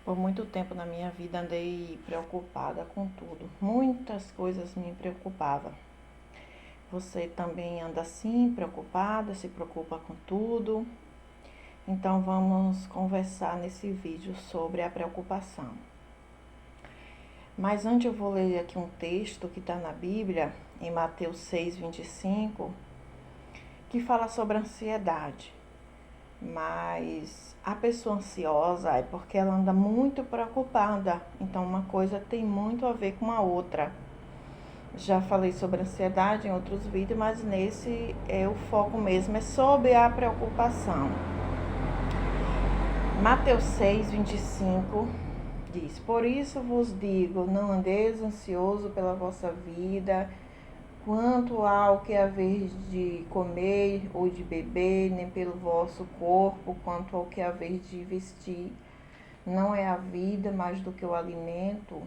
Por muito tempo na minha vida andei preocupada com tudo. Muitas coisas me preocupavam. Você também anda assim, preocupada, se preocupa com tudo? Então vamos conversar nesse vídeo sobre a preocupação. Mas antes eu vou ler aqui um texto que está na Bíblia, em Mateus 6:25, que fala sobre a ansiedade. Mas a pessoa ansiosa é porque ela anda muito preocupada. Então uma coisa tem muito a ver com a outra. Já falei sobre ansiedade em outros vídeos, mas nesse o foco mesmo é sobre a preocupação. Mateus 6:25 diz: Por isso vos digo, não andeis ansioso pela vossa vida, quanto ao que haver de comer ou de beber, nem pelo vosso corpo, quanto ao que haver de vestir. Não é a vida mais do que o alimento,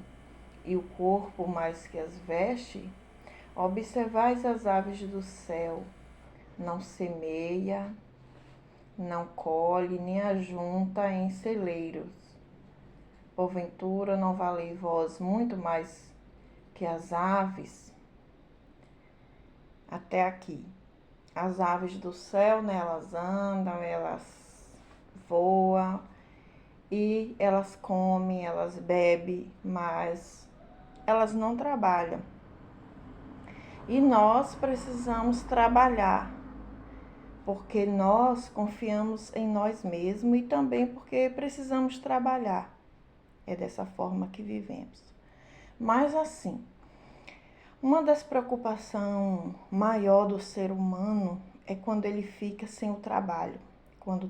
e o corpo mais que as vestes? Observais as aves do céu, não semeia, não colhe, nem ajunta em celeiros. Porventura não valei vós muito mais que as aves? Até aqui. As aves do céu, né, elas andam, elas voam e elas comem, elas bebem, mas elas não trabalham. E nós precisamos trabalhar, porque nós confiamos em nós mesmos e também porque precisamos trabalhar. É dessa forma que vivemos. Mas assim, uma das preocupações maior do ser humano é quando ele fica sem o trabalho. Quando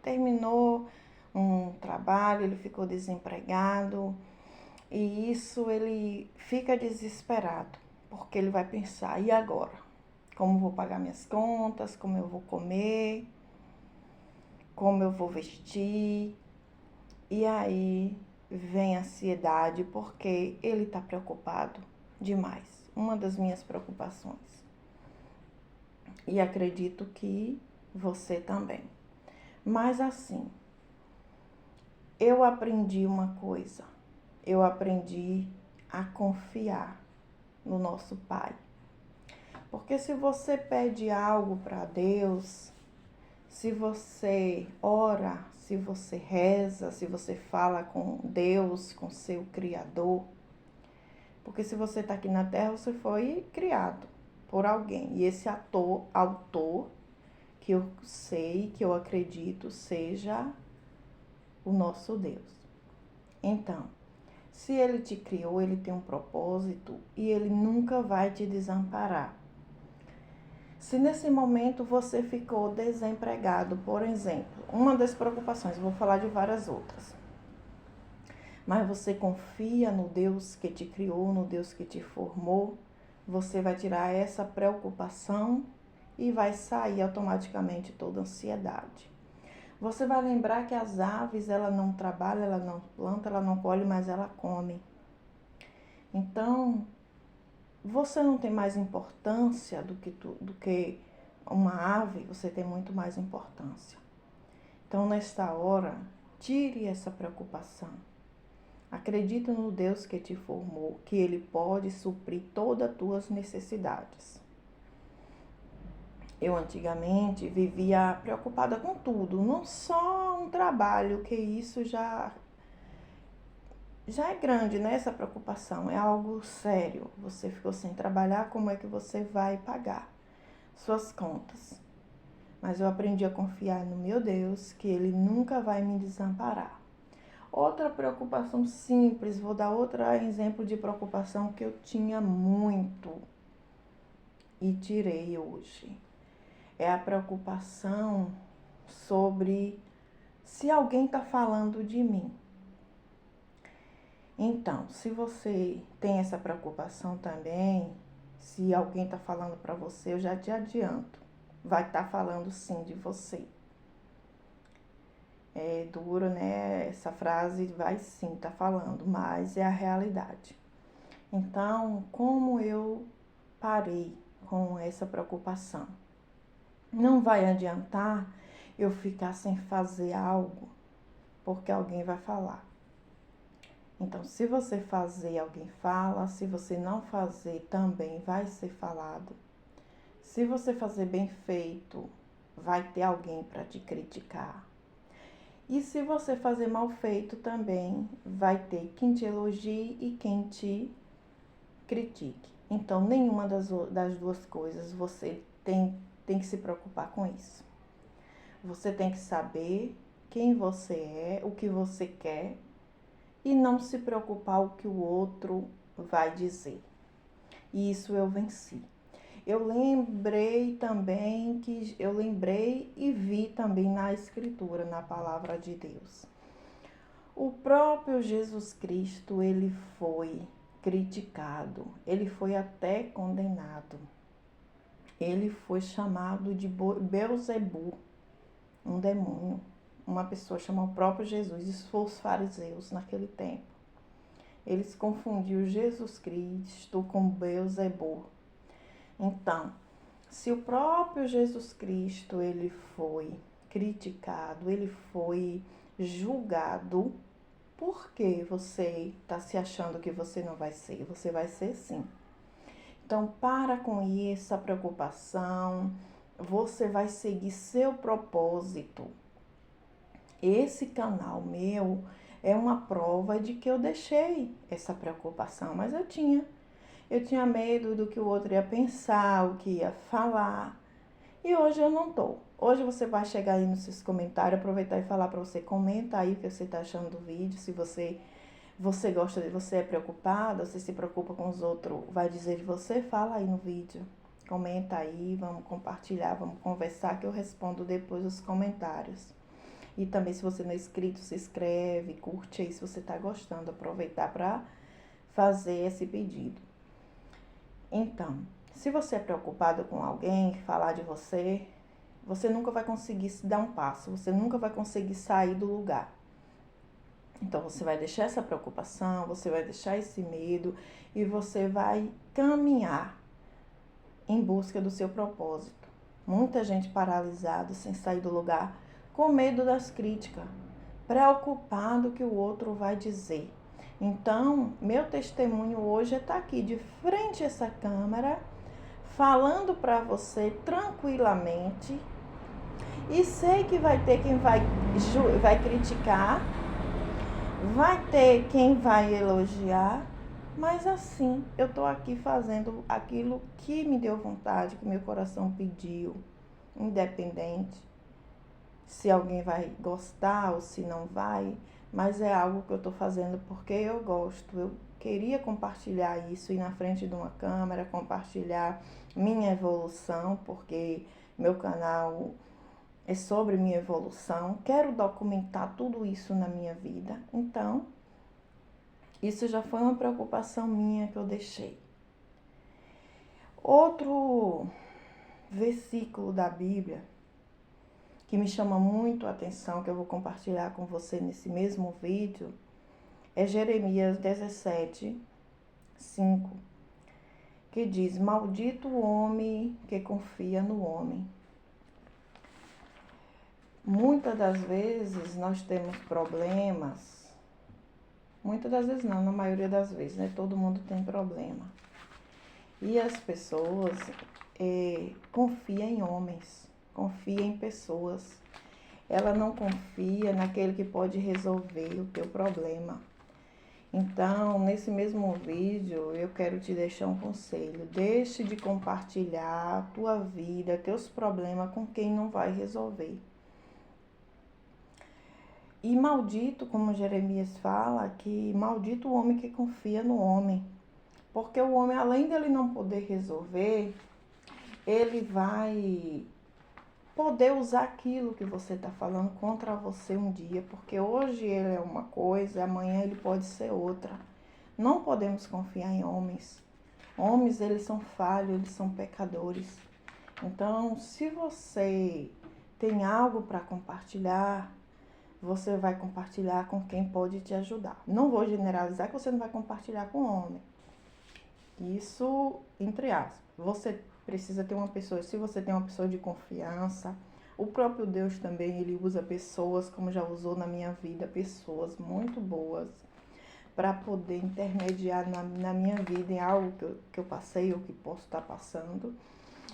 terminou um trabalho, ele ficou desempregado e isso ele fica desesperado, porque ele vai pensar, e agora? Como vou pagar minhas contas? Como eu vou comer? Como eu vou vestir? E aí vem a ansiedade porque ele está preocupado demais. Uma das minhas preocupações. E acredito que você também. Mas assim, eu aprendi uma coisa. Eu aprendi a confiar no nosso Pai. Porque se você pede algo para Deus, se você ora, se você reza, se você fala com Deus, com seu Criador, porque se você está aqui na Terra, você foi criado por alguém. E esse autor, que eu sei, que eu acredito, seja o nosso Deus. Então, se ele te criou, ele tem um propósito e ele nunca vai te desamparar. Se nesse momento você ficou desempregado, por exemplo, uma das preocupações, vou falar de várias outras, mas você confia no Deus que te criou, no Deus que te formou, você vai tirar essa preocupação e vai sair automaticamente toda a ansiedade. Você vai lembrar que as aves, ela não trabalha, ela não planta, ela não colhe, mas ela come. Então, você não tem mais importância do que uma ave, você tem muito mais importância. Então, nesta hora, tire essa preocupação. Acredite no Deus que te formou, que Ele pode suprir todas as tuas necessidades. Eu antigamente vivia preocupada com tudo, não só um trabalho, que isso já é grande, né? Essa preocupação, é algo sério. Você ficou sem trabalhar, como é que você vai pagar suas contas? Mas eu aprendi a confiar no meu Deus, que Ele nunca vai me desamparar. Outra preocupação simples, vou dar outro exemplo de preocupação que eu tinha muito e tirei hoje. É a preocupação sobre se alguém está falando de mim. Então, se você tem essa preocupação também, se alguém está falando para você, eu já te adianto, vai estar falando sim de você. É duro, né? Essa frase vai sim estar falando, mas é a realidade. Então, como eu parei com essa preocupação? Não vai adiantar eu ficar sem fazer algo, porque alguém vai falar. Então, se você fazer, alguém fala. Se você não fazer, também vai ser falado. Se você fazer bem feito, vai ter alguém para te criticar. E se você fazer mal feito também, vai ter quem te elogie e quem te critique. Então, nenhuma das duas coisas você tem que se preocupar com isso. Você tem que saber quem você é, o que você quer e não se preocupar o que o outro vai dizer. E isso eu venci. Eu lembrei e vi também na Escritura, na Palavra de Deus. O próprio Jesus Cristo, ele foi criticado, ele foi até condenado. Ele foi chamado de Beelzebu, um demônio. Uma pessoa chamou o próprio Jesus, isso foi os fariseus naquele tempo. Eles confundiam Jesus Cristo com Beelzebu. Então, se o próprio Jesus Cristo ele foi criticado, ele foi julgado, por que você está se achando que você não vai ser? Você vai ser sim. Então, para com essa preocupação, você vai seguir seu propósito. Esse canal meu é uma prova de que eu deixei essa preocupação, mas eu tinha medo do que o outro ia pensar, o que ia falar. E hoje eu não tô. Hoje você vai chegar aí nos seus comentários, aproveitar e falar para você, comenta aí o que você tá achando do vídeo, se você gosta, você é preocupada, você se preocupa com os outros, vai dizer de você, fala aí no vídeo. Comenta aí, vamos compartilhar, vamos conversar que eu respondo depois os comentários. E também se você não é inscrito, se inscreve, curte aí se você tá gostando, aproveitar para fazer esse pedido. Então, se você é preocupado com alguém falar de você, você nunca vai conseguir se dar um passo, você nunca vai conseguir sair do lugar. Então, você vai deixar essa preocupação, você vai deixar esse medo e você vai caminhar em busca do seu propósito. Muita gente paralisada, sem sair do lugar, com medo das críticas, preocupado que o outro vai dizer. Então, meu testemunho hoje é estar aqui de frente a essa câmera, falando para você tranquilamente. E sei que vai ter quem vai criticar, vai ter quem vai elogiar, mas assim, eu tô aqui fazendo aquilo que me deu vontade, que meu coração pediu, independente se alguém vai gostar ou se não vai, mas é algo que eu tô fazendo porque eu gosto. Eu queria compartilhar isso, ir na frente de uma câmera, compartilhar minha evolução, porque meu canal é sobre minha evolução. Quero documentar tudo isso na minha vida. Então, isso já foi uma preocupação minha que eu deixei. Outro versículo da Bíblia que me chama muito a atenção, que eu vou compartilhar com você nesse mesmo vídeo, é Jeremias 17, 5, que diz: maldito o homem que confia no homem. Muitas das vezes nós temos problemas, muitas das vezes não, na maioria das vezes, né? Todo mundo tem problema. E as pessoas confiam em homens, confiam em pessoas. Ela não confia naquele que pode resolver o teu problema. Então, nesse mesmo vídeo, eu quero te deixar um conselho. Deixe de compartilhar a tua vida, teus problemas com quem não vai resolver. E maldito, como Jeremias fala, que maldito o homem que confia no homem. Porque o homem, além dele não poder resolver, ele vai poder usar aquilo que você está falando contra você um dia. Porque hoje ele é uma coisa, amanhã ele pode ser outra. Não podemos confiar em homens. Homens, eles são falhos, eles são pecadores. Então, se você tem algo para compartilhar, você vai compartilhar com quem pode te ajudar. Não vou generalizar que você não vai compartilhar com homem. Isso, entre aspas. Você precisa ter uma pessoa, se você tem uma pessoa de confiança, o próprio Deus também, ele usa pessoas, como já usou na minha vida, pessoas muito boas para poder intermediar na minha vida em algo que eu passei ou que posso estar passando.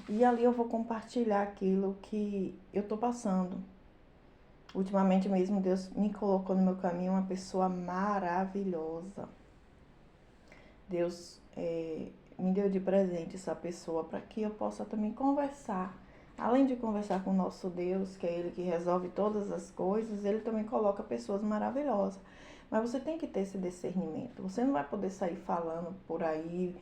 E ali eu vou compartilhar aquilo que eu estou passando. Ultimamente mesmo, Deus me colocou no meu caminho uma pessoa maravilhosa. Deus me deu de presente essa pessoa para que eu possa também conversar. Além de conversar com o nosso Deus, que é Ele que resolve todas as coisas, Ele também coloca pessoas maravilhosas. Mas você tem que ter esse discernimento. Você não vai poder sair falando por aí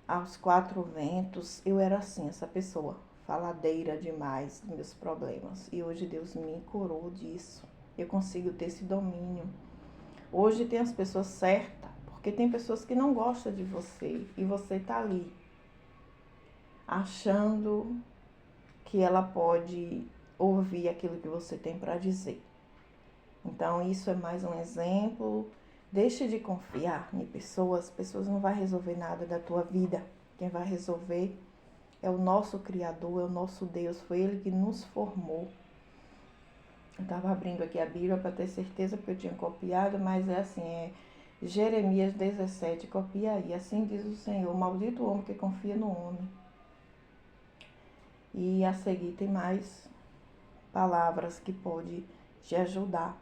aos quatro ventos. Eu era assim, essa pessoa, faladeira demais dos meus problemas. E hoje Deus me curou disso. Eu consigo ter esse domínio. Hoje tem as pessoas certas, porque tem pessoas que não gostam de você e você tá ali, achando que ela pode ouvir aquilo que você tem para dizer. Então isso é mais um exemplo. Deixe de confiar em pessoas. Pessoas não vão resolver nada da tua vida. Quem vai resolver é o nosso Criador, é o nosso Deus. Foi Ele que nos formou. Eu estava abrindo aqui a Bíblia para ter certeza que eu tinha copiado, mas é assim, Jeremias 17, copia aí. Assim diz o Senhor, maldito o homem que confia no homem. E a seguir tem mais palavras que pode te ajudar.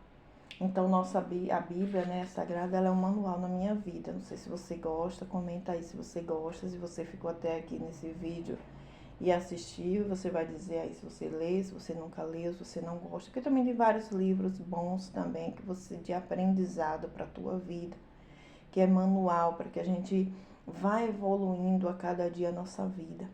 Então, a Bíblia, né, Sagrada, ela é um manual na minha vida. Não sei se você gosta, comenta aí se você gosta, se você ficou até aqui nesse vídeo e assistiu, você vai dizer aí se você lê, se você nunca leu, se você não gosta. Porque também tem vários livros bons também que você de aprendizado para a tua vida, que é manual para que a gente vá evoluindo a cada dia a nossa vida.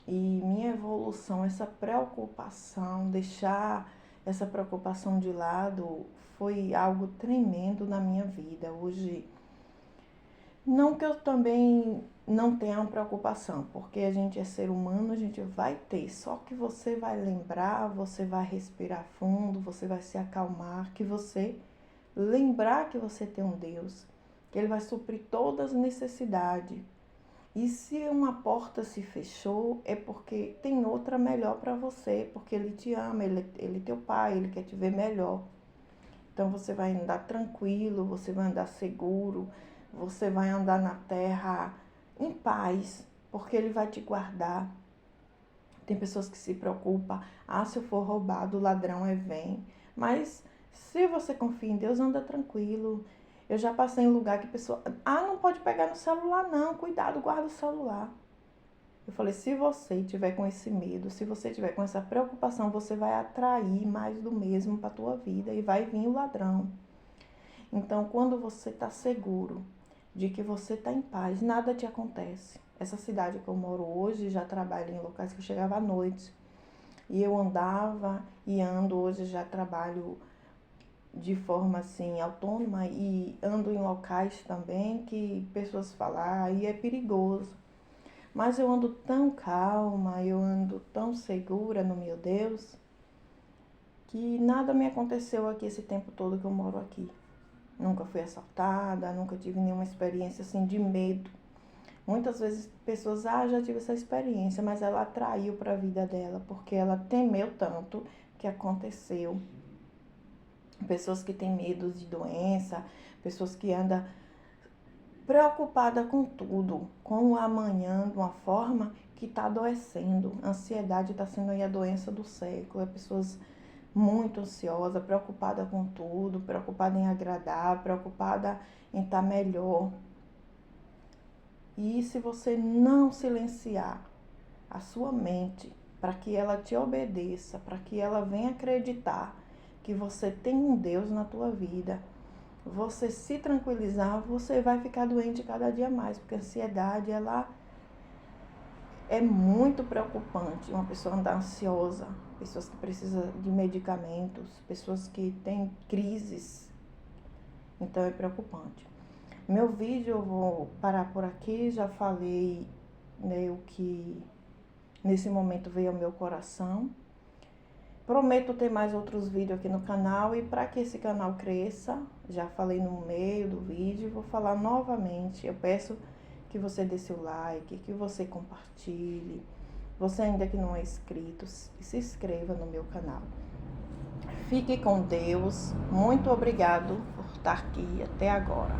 E minha evolução, essa preocupação, deixar essa preocupação de lado foi algo tremendo na minha vida. Hoje, não que eu também não tenha uma preocupação, porque a gente é ser humano, a gente vai ter, só que você vai lembrar, você vai respirar fundo, você vai se acalmar, que você lembrar que você tem um Deus, que Ele vai suprir todas as necessidades. E se uma porta se fechou, é porque tem outra melhor para você, porque Ele te ama, ele é teu pai, Ele quer te ver melhor. Então você vai andar tranquilo, você vai andar seguro, você vai andar na terra em paz, porque Ele vai te guardar. Tem pessoas que se preocupam, se eu for roubado, o ladrão vem. Mas se você confia em Deus, anda tranquilo. Eu já passei em lugar que a pessoa, não pode pegar no celular não, cuidado, guarda o celular. Eu falei, se você tiver com esse medo, se você tiver com essa preocupação, você vai atrair mais do mesmo para a tua vida e vai vir o ladrão. Então, quando você está seguro de que você está em paz, nada te acontece. Essa cidade que eu moro hoje, já trabalho em locais que eu chegava à noite. E eu andava e ando, hoje já trabalho de forma assim autônoma e ando em locais também que pessoas falam, aí é perigoso. Mas eu ando tão calma, eu ando tão segura no meu Deus, que nada me aconteceu aqui esse tempo todo que eu moro aqui. Nunca fui assaltada, nunca tive nenhuma experiência assim de medo. Muitas vezes pessoas, já tive essa experiência, mas ela atraiu para a vida dela, porque ela temeu tanto que aconteceu. Pessoas que têm medo de doença, pessoas que andam preocupada com tudo, com o amanhã, de uma forma que está adoecendo. A ansiedade está sendo aí a doença do século. É pessoas muito ansiosas, preocupadas com tudo, preocupada em agradar, preocupada em estar melhor. E se você não silenciar a sua mente para que ela te obedeça, para que ela venha acreditar que você tem um Deus na tua vida, você se tranquilizar, você vai ficar doente cada dia mais, porque a ansiedade, ela é muito preocupante. Uma pessoa andar ansiosa, pessoas que precisam de medicamentos, pessoas que têm crises, então é preocupante. Meu vídeo eu vou parar por aqui, já falei, né, o que nesse momento veio ao meu coração. Prometo ter mais outros vídeos aqui no canal e para que esse canal cresça, já falei no meio do vídeo, vou falar novamente. Eu peço que você dê seu like, que você compartilhe. Você ainda que não é inscrito, se inscreva no meu canal. Fique com Deus. Muito obrigado por estar aqui até agora.